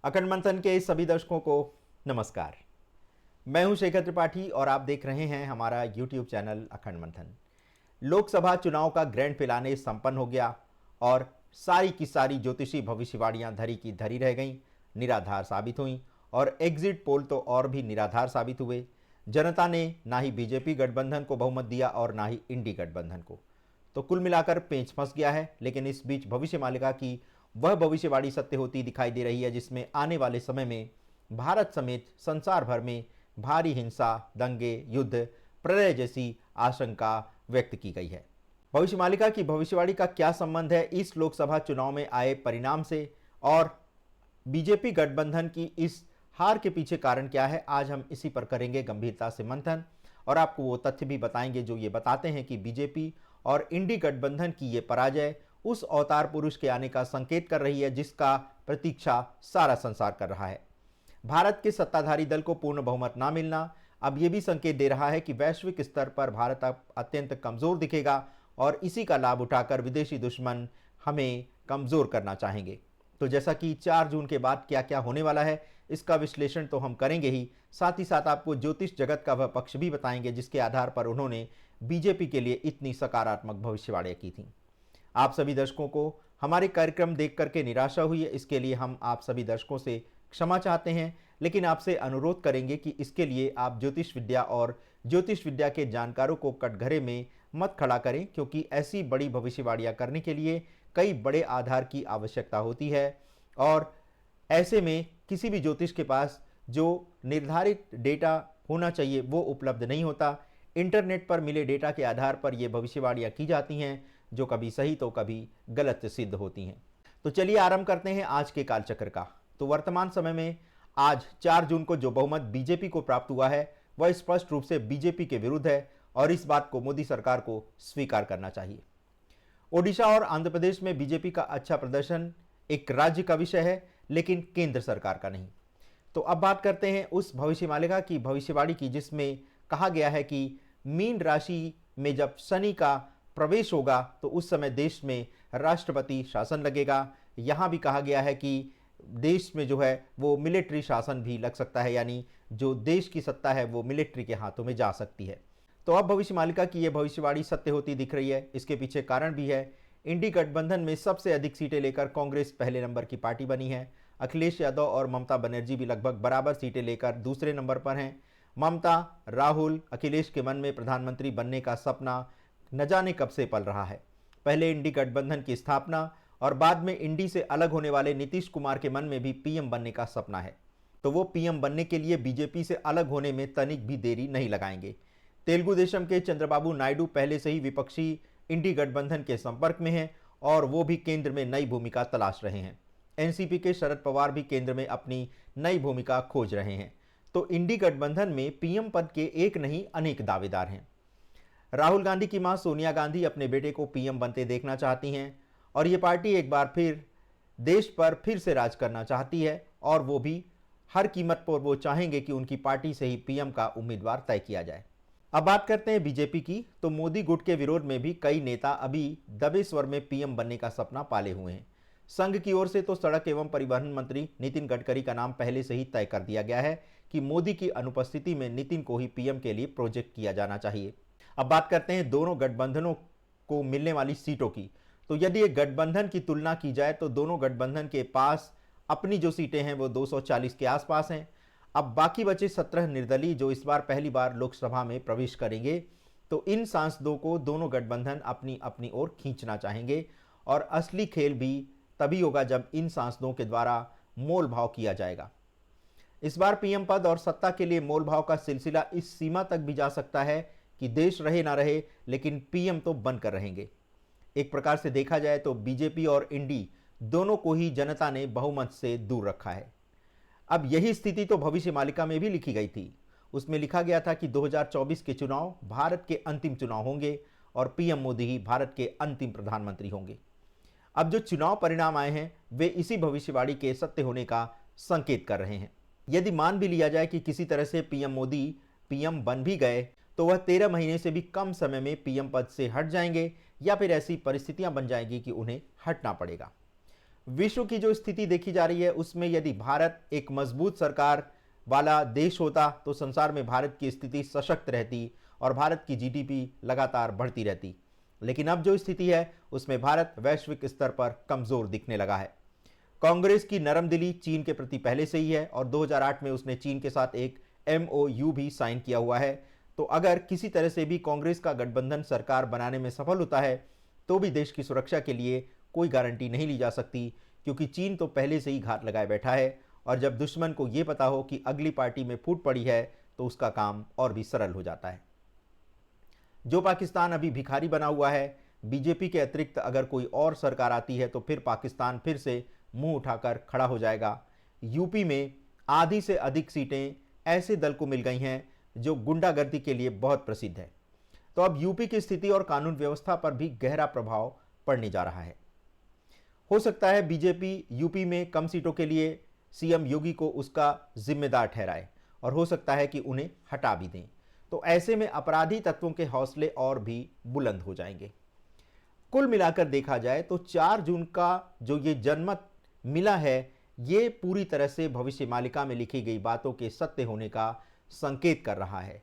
अखंड मंथन के सभी दर्शकों को नमस्कार। मैं हूं शेखर त्रिपाठी और आप देख रहे हैं हमारा YouTube चैनल अखंड मंथन। लोकसभा चुनाव का ग्रैंड फिनाले संपन्न हो गया और सारी की सारी ज्योतिषी भविष्यवाणियां धरी की धरी रह गईं, निराधार साबित हुई और एग्जिट पोल तो और भी निराधार साबित हुए। जनता ने ना ही बीजेपी गठबंधन को बहुमत दिया और ना ही इंडी गठबंधन को। तो कुल मिलाकर पेंच फंस गया है। लेकिन इस बीच भविष्य मालिका की वह भविष्यवाणी सत्य होती दिखाई दे रही है, जिसमें आने वाले समय में भारत समेत संसार भर में भारी हिंसा, दंगे, युद्ध, प्रलय जैसी आशंका व्यक्त की गई है। भविष्य मालिका की भविष्यवाणी का क्या संबंध है इस लोकसभा चुनाव में आए परिणाम से और बीजेपी गठबंधन की इस हार के पीछे कारण क्या है, आज हम इसी पर करेंगे गंभीरता से मंथन और आपको वो तथ्य भी बताएंगे जो ये बताते हैं कि बीजेपी और इंडी गठबंधन की ये पराजय उस अवतार पुरुष के आने का संकेत कर रही है जिसका प्रतीक्षा सारा संसार कर रहा है। भारत के सत्ताधारी दल को पूर्ण बहुमत ना मिलना अब यह भी संकेत दे रहा है कि वैश्विक स्तर पर भारत अब अत्यंत कमजोर दिखेगा और इसी का लाभ उठाकर विदेशी दुश्मन हमें कमजोर करना चाहेंगे। तो जैसा कि 4 जून के बाद क्या क्या होने वाला है इसका विश्लेषण तो हम करेंगे ही, साथ ही साथ आपको ज्योतिष जगत का वह पक्ष भी बताएंगे जिसके आधार पर उन्होंने बीजेपी के लिए इतनी सकारात्मक भविष्यवाणियां की थी। आप सभी दर्शकों को हमारे कार्यक्रम देख करके निराशा हुई है, इसके लिए हम आप सभी दर्शकों से क्षमा चाहते हैं, लेकिन आपसे अनुरोध करेंगे कि इसके लिए आप ज्योतिष विद्या और ज्योतिष विद्या के जानकारों को कटघरे में मत खड़ा करें, क्योंकि ऐसी बड़ी भविष्यवाणियां करने के लिए कई बड़े आधार की आवश्यकता होती है और ऐसे में किसी भी ज्योतिष के पास जो निर्धारित डेटा होना चाहिए वो उपलब्ध नहीं होता। इंटरनेट पर मिले डेटा के आधार पर ये भविष्यवाणियां की जाती हैं जो कभी सही तो कभी गलत सिद्ध होती हैं। तो चलिए आरंभ करते हैं आज के कालचक्र का। तो वर्तमान समय में आज 4 जून को जो बहुमत बीजेपी को प्राप्त हुआ है वह स्पष्ट रूप से बीजेपी के विरुद्ध है और इस बात को मोदी सरकार को स्वीकार करना चाहिए। ओडिशा और आंध्र प्रदेश में बीजेपी का अच्छा प्रदर्शन एक राज्य का विषय है, लेकिन केंद्र सरकार का नहीं। तो अब बात करते हैं उस भविष्य मालिका की भविष्यवाणी की जिसमें कहा गया है कि मीन राशि में जब शनि का प्रवेश होगा तो उस समय देश में राष्ट्रपति शासन लगेगा। यहां भी कहा गया है कि देश में जो है वो मिलिट्री शासन भी लग सकता है, यानी जो देश की सत्ता है वो मिलिट्री के हाथों में जा सकती है। तो अब भविष्य मालिका की यह भविष्यवाणी सत्य होती दिख रही है। इसके पीछे कारण भी है। इंडी गठबंधन में सबसे अधिक सीटें लेकर कांग्रेस पहले नंबर की पार्टी बनी है। अखिलेश यादव और ममता बनर्जी भी लगभग बराबर सीटें लेकर दूसरे नंबर पर हैं। ममता, राहुल, अखिलेश के मन में प्रधानमंत्री बनने का सपना न जाने कब से पल रहा है। पहले इंडी गठबंधन की स्थापना और बाद में इंडी से अलग होने वाले नीतीश कुमार के मन में भी पीएम बनने का सपना है। तो वो पीएम बनने के लिए बीजेपी से अलग होने में तनिक भी देरी नहीं लगाएंगे। तेलुगु देशम के चंद्रबाबू नायडू पहले से ही विपक्षी इंडी गठबंधन के संपर्क में हैं और वो भी केंद्र में नई भूमिका तलाश रहे हैं। एनसीपी के शरद पवार भी केंद्र में अपनी नई भूमिका खोज रहे हैं। तो इंडी गठबंधन में पीएम पद के एक नहीं अनेक दावेदार हैं। राहुल गांधी की मां सोनिया गांधी अपने बेटे को पीएम बनते देखना चाहती हैं और ये पार्टी एक बार फिर देश पर फिर से राज करना चाहती है और वो भी हर कीमत पर वो चाहेंगे कि उनकी पार्टी से ही पीएम का उम्मीदवार तय किया जाए। अब बात करते हैं बीजेपी की। तो मोदी गुट के विरोध में भी कई नेता अभी दबे स्वर में पीएम बनने का सपना पाले हुए हैं। संघ की ओर से तो सड़क एवं परिवहन मंत्री नितिन गडकरी का नाम पहले से ही तय कर दिया गया है कि मोदी की अनुपस्थिति में नितिन को ही पीएम के लिए प्रोजेक्ट किया जाना चाहिए। अब बात करते हैं दोनों गठबंधनों को मिलने वाली सीटों की। तो यदि एक गठबंधन की तुलना की जाए तो दोनों गठबंधन के पास अपनी जो सीटें हैं वो 240 के आसपास हैं। अब बाकी बचे 17 निर्दलीय जो इस बार पहली बार लोकसभा में प्रवेश करेंगे, तो इन सांसदों को दोनों गठबंधन अपनी अपनी ओर खींचना चाहेंगे और असली खेल भी तभी होगा जब इन सांसदों के द्वारा मोल भाव किया जाएगा। इस बार पीएम पद और सत्ता के लिए मोल भाव का सिलसिला इस सीमा तक भी जा सकता है कि देश रहे ना रहे लेकिन पीएम तो बनकर रहेंगे। एक प्रकार से देखा जाए तो बीजेपी और इंडी दोनों को ही जनता ने बहुमत से दूर रखा है। अब यही स्थिति तो भविष्य मालिका में भी लिखी गई थी। उसमें लिखा गया था कि 2024 के चुनाव भारत के अंतिम चुनाव होंगे और पीएम मोदी ही भारत के अंतिम प्रधानमंत्री होंगे। अब जो चुनाव परिणाम आए हैं वे इसी भविष्यवाणी के सत्य होने का संकेत कर रहे हैं। यदि मान भी लिया जाए कि किसी तरह से पीएम मोदी पीएम बन भी गए तो वह 13 महीने से भी कम समय में पीएम पद से हट जाएंगे या फिर ऐसी परिस्थितियां बन जाएंगी कि उन्हें हटना पड़ेगा। विश्व की जो स्थिति देखी जा रही है उसमें यदि भारत एक मजबूत सरकार वाला देश होता तो संसार में भारत की स्थिति सशक्त रहती और भारत की जीडीपी लगातार बढ़ती रहती। लेकिन अब जो स्थिति है उसमें भारत वैश्विक स्तर पर कमजोर दिखने लगा है। कांग्रेस की नरमदिली चीन के प्रति पहले से ही है और 2008 में उसने चीन के साथ एक MOU भी साइन किया हुआ है। तो अगर किसी तरह से भी कांग्रेस का गठबंधन सरकार बनाने में सफल होता है तो भी देश की सुरक्षा के लिए कोई गारंटी नहीं ली जा सकती, क्योंकि चीन तो पहले से ही घात लगाए बैठा है और जब दुश्मन को ये पता हो कि अगली पार्टी में फूट पड़ी है तो उसका काम और भी सरल हो जाता है। जो पाकिस्तान अभी भिखारी बना हुआ है, बीजेपी के अतिरिक्त अगर कोई और सरकार आती है तो फिर पाकिस्तान फिर से मुंह उठाकर खड़ा हो जाएगा। यूपी में आधी से अधिक सीटें ऐसे दल को मिल गई हैं जो गुंडागर्दी के लिए बहुत प्रसिद्ध है। तो अब यूपी की स्थिति और कानून व्यवस्था पर भी गहरा प्रभाव पड़ने जा रहा है। हो सकता है बीजेपी यूपी में कम सीटों के लिए सीएम योगी को उसका जिम्मेदार ठहराए और हो सकता है कि उन्हें हटा भी दें। तो ऐसे में अपराधी तत्वों के हौसले और भी बुलंद हो जाएंगे। कुल मिलाकर देखा जाए तो 4 जून का जो ये जनमत मिला है ये पूरी तरह से भविष्य मालिका में लिखी गई बातों के सत्य होने का संकेत कर रहा है,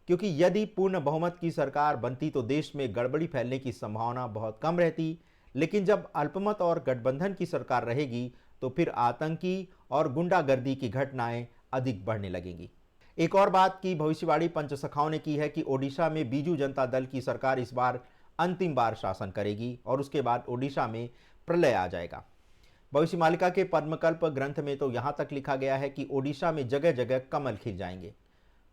क्योंकि यदि पूर्ण बहुमत की सरकार बनती तो देश में गड़बड़ी फैलने की संभावना बहुत कम रहती। लेकिन जब अल्पमत और गठबंधन की सरकार रहेगी तो फिर आतंकी और गुंडागर्दी की घटनाएं अधिक बढ़ने लगेंगी। एक और बात की भविष्यवाणी पंचसखाओं ने की है कि ओडिशा में बीजू जनता दल की सरकार इस बार अंतिम बार शासन करेगी और उसके बाद ओडिशा में प्रलय आ जाएगा। भविष्य मालिका के पद्मकल्प ग्रंथ में तो यहां तक लिखा गया है कि ओडिशा में जगह जगह कमल खिल जाएंगे।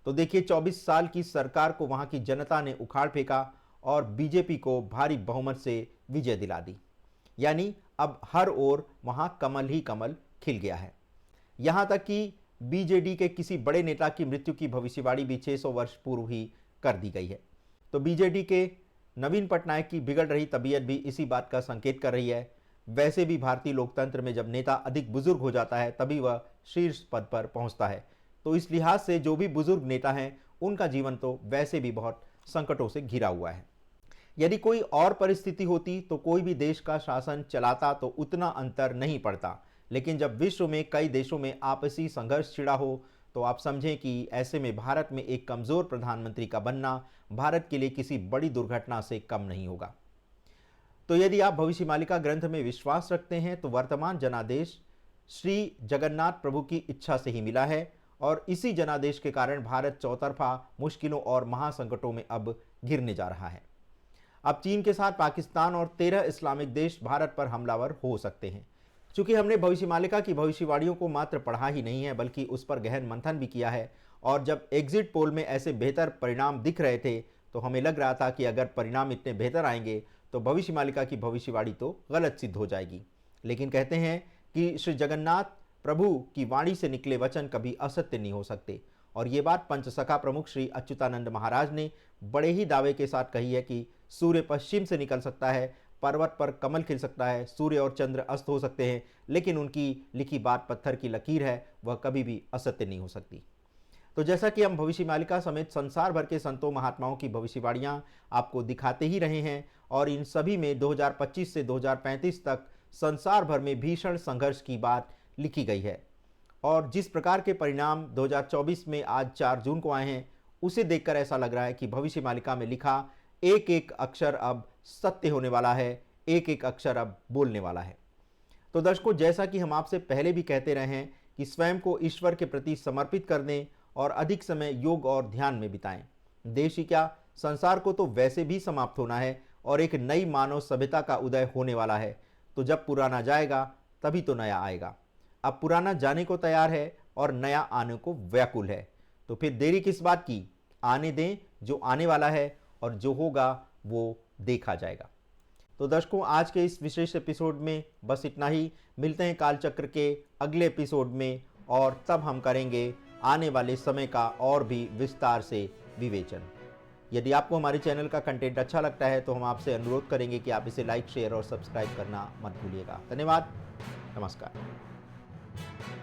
तो देखिए 24 साल की सरकार को वहां की जनता ने उखाड़ फेंका और बीजेपी को भारी बहुमत से विजय दिला दी। यानी अब हर ओर वहां कमल ही कमल खिल गया है। यहां तक कि बीजेडी के किसी बड़े नेता की मृत्यु की भविष्यवाणी भी 600 वर्ष पूर्व ही कर दी गई है। तो बीजेडी के नवीन पटनायक की बिगड़ रही तबीयत भी इसी बात का संकेत कर रही है। वैसे भी भारतीय लोकतंत्र में जब नेता अधिक बुजुर्ग हो जाता है तभी वह शीर्ष पद पर पहुंचता है। तो इस लिहाज से जो भी बुजुर्ग नेता हैं उनका जीवन तो वैसे भी बहुत संकटों से घिरा हुआ है। यदि कोई और परिस्थिति होती तो कोई भी देश का शासन चलाता तो उतना अंतर नहीं पड़ता, लेकिन जब विश्व में कई देशों में आपसी संघर्ष छिड़ा हो तो आप समझें कि ऐसे में भारत में एक कमजोर प्रधानमंत्री का बनना भारत के लिए किसी बड़ी दुर्घटना से कम नहीं होगा। तो यदि आप भविष्य मालिका ग्रंथ में विश्वास रखते हैं तो वर्तमान जनादेश श्री जगन्नाथ प्रभु की इच्छा से ही मिला है और इसी जनादेश के कारण भारत चौतरफा मुश्किलों और महासंकटों में अब घिरने जा रहा है। अब चीन के साथ पाकिस्तान और 13 इस्लामिक देश भारत पर हमलावर हो सकते हैं। चूंकि हमने भविष्य मालिका की भविष्यवाणियों को मात्र पढ़ा ही नहीं है बल्कि उस पर गहन मंथन भी किया है और जब एग्जिट पोल में ऐसे बेहतर परिणाम दिख रहे थे तो हमें लग रहा था कि अगर परिणाम इतने बेहतर आएंगे तो भविष्य मालिका की भविष्यवाणी तो गलत सिद्ध हो जाएगी। लेकिन कहते हैं कि श्री जगन्नाथ प्रभु की वाणी से निकले वचन कभी असत्य नहीं हो सकते और ये बात पंचसखा प्रमुख श्री अच्युतानंद महाराज ने बड़े ही दावे के साथ कही है कि सूर्य पश्चिम से निकल सकता है, पर्वत पर कमल खिल सकता है, सूर्य और चंद्र अस्त हो सकते हैं, लेकिन उनकी लिखी बात पत्थर की लकीर है, वह कभी भी असत्य नहीं हो सकती। तो जैसा कि हम भविष्य मालिका समेत संसार भर के संतों महात्माओं की भविष्यवाणियां आपको दिखाते ही रहे हैं और इन सभी में 2025 से 2035 तक संसार भर में भीषण संघर्ष की बात लिखी गई है और जिस प्रकार के परिणाम 2024 में आज 4 जून को आए हैं उसे देखकर ऐसा लग रहा है कि भविष्य मालिका में लिखा एक एक अक्षर अब सत्य होने वाला है, एक एक अक्षर अब बोलने वाला है। तो दर्शकों, जैसा कि हम आपसे पहले भी कहते रहे हैं कि स्वयं को ईश्वर के प्रति समर्पित कर दें और अधिक समय योग और ध्यान में बिताएं। देश ही क्या, संसार को तो वैसे भी समाप्त होना है और एक नई मानव सभ्यता का उदय होने वाला है। तो जब पुराना जाएगा तभी तो नया आएगा। अब पुराना जाने को तैयार है और नया आने को व्याकुल है, तो फिर देरी किस बात की, आने दें जो आने वाला है और जो होगा वो देखा जाएगा। तो दर्शकों, आज के इस विशेष एपिसोड में बस इतना ही। मिलते हैं कालचक्र के अगले एपिसोड में और तब हम करेंगे आने वाले समय का और भी विस्तार से विवेचन। यदि आपको हमारे चैनल का कंटेंट अच्छा लगता है तो हम आपसे अनुरोध करेंगे कि आप इसे लाइक, शेयर और सब्सक्राइब करना मत भूलिएगा। धन्यवाद। नमस्कार।